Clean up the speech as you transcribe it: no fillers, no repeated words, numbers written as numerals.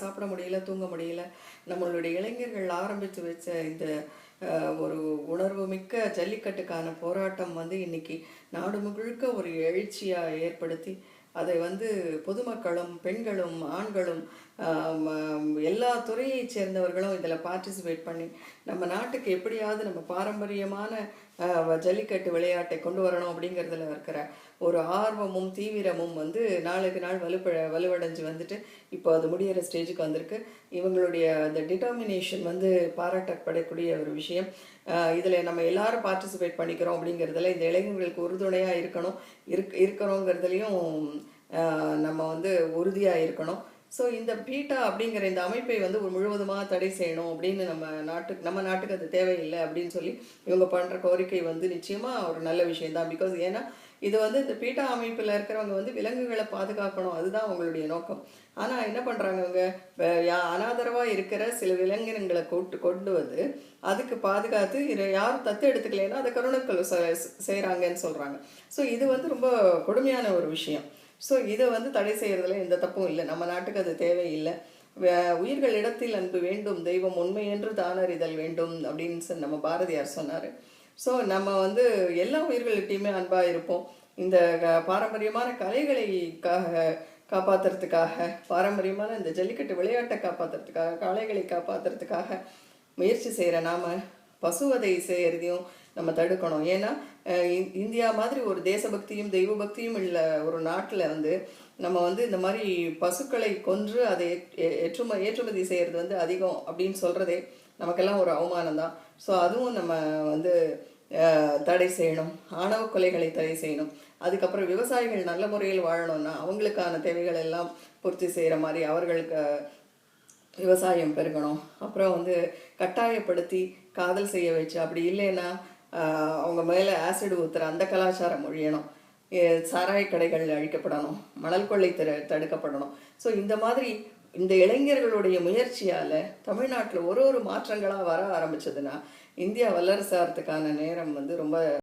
சாப்பிட முடியல, தூங்க முடியல. நம்மளுடைய இளைஞர்கள் ஆரம்பித்து வச்ச இந்த ஒரு உணர்வு மிக்க ஜல்லிக்கட்டுக்கான போராட்டம் வந்து இன்னைக்கு நாடு முழுக்க ஒரு எழுச்சியா ஏற்படுத்தி அதை வந்து பொதுமக்களும் பெண்களும் ஆண்களும் எல்லா துறையைச் சேர்ந்தவர்களும் இதில் பார்ட்டிசிபேட் பண்ணி நம்ம நாட்டுக்கு எப்படியாவது நம்ம பாரம்பரியமான ஜல்லிக்கட்டு விளையாட்டை கொண்டு வரணும் அப்படிங்கிறதுல இருக்கிற ஒரு ஆர்வமும் தீவிரமும் வந்து நாளுக்கு நாள் வலுவடைஞ்சு வந்துட்டு இப்போ அது முடியிற ஸ்டேஜுக்கு வந்திருக்கு. இவங்களுடைய அந்த டிட்டர்மினேஷன் வந்து பாராட்டப்படக்கூடிய ஒரு விஷயம். இதில் நம்ம எல்லாரும் பார்ட்டிசிபேட் பண்ணிக்கிறோம் அப்படிங்கிறதுல இந்த இளைஞர்களுக்கு உறுதுணையாக இருக்கிறோங்கிறதுலையும் நம்ம வந்து உறுதியாக இருக்கணும். ஸோ இந்த பீட்டா அப்படிங்கிற இந்த அமைப்பை வந்து ஒரு முழுவதுமாக தடை செய்யணும் அப்படின்னு நம்ம நாட்டுக்கு அது தேவையில்லை அப்படின்னு சொல்லி இவங்க பண்ணுற கோரிக்கை வந்து நிச்சயமாக ஒரு நல்ல விஷயம்தான். பிகாஸ் ஏன்னா இது வந்து இந்த பீட்டா அமைப்பில் இருக்கிறவங்க வந்து விலங்குகளை பாதுகாக்கணும், அதுதான் அவங்களுடைய நோக்கம். ஆனால் என்ன பண்ணுறாங்க, இவங்க அனாதரவாக இருக்கிற சில விலங்கினங்களை கொண்டு வந்து அதுக்கு பாதுகாத்து இதை யாரும் தத்து எடுத்துக்கலைன்னா அதை கருணக்கள் செய்கிறாங்கன்னு சொல்கிறாங்க. ஸோ இது வந்து ரொம்ப கொடுமையான ஒரு விஷயம். ஸோ இதை வந்து தடை செய்கிறதுல எந்த தப்பும் இல்லை, நம்ம நாட்டுக்கு அது தேவையில்லை. உயிர்கள் இடத்தில் அன்பு வேண்டும், தெய்வம் உண்மை என்று தானறிதல் வேண்டும் அப்படின்னு நம்ம பாரதியார் சொன்னார். ஸோ நம்ம வந்து எல்லா உயிர்கள்கிட்டையுமே அன்பாக இருப்போம். இந்த பாரம்பரியமான கலைகளை காப்பாற்றுறதுக்காக, பாரம்பரியமான இந்த ஜல்லிக்கட்டு விளையாட்டை காப்பாற்றுறதுக்காக, கலைகளை காப்பாற்றுறதுக்காக முயற்சி செய்கிற நாம் பசுவதை செய்கிறதையும் நம்ம தடுக்கணும். ஏன்னா இந்தியா மாதிரி ஒரு தேசபக்தியும் தெய்வ பக்தியும் உள்ள ஒரு நாட்டில் வந்து நம்ம வந்து இந்த மாதிரி பசுக்களை கொன்று அதை ஏற்றுமதி செய்கிறது வந்து அதிகம் அப்படின்னு சொல்கிறதே நமக்கெல்லாம் ஒரு அவமானம் தான். ஸோ அதுவும் நம்ம வந்து தடை செய்யணும். ஆணவ கொலைகளை தடை செய்யணும். அதுக்கப்புறம் விவசாயிகள் நல்ல முறையில் வாழணும்னா அவங்களுக்கான தேவைகள் எல்லாம் பூர்த்தி செய்கிற மாதிரி அவர்களுக்கு விவசாயம் பெருகணும். அப்புறம் வந்து கட்டாயப்படுத்தி காதல் செய்ய வச்சு, அப்படி இல்லைன்னா அவங்க மேலே ஆசிட் ஊற்றுற அந்த கலாச்சாரம் ஒழியணும். சாராய கடைகள் அழிக்கப்படணும், மணல் கொள்ளை தடுக்கப்படணும். ஸோ இந்த மாதிரி இந்த இளைஞர்களுடைய முயற்சியால் தமிழ்நாட்டில் ஒரு மாற்றங்களாக வர ஆரம்பிச்சதுன்னா இந்தியா வல்லரசாகிறதுக்கான நேரம் வந்து ரொம்ப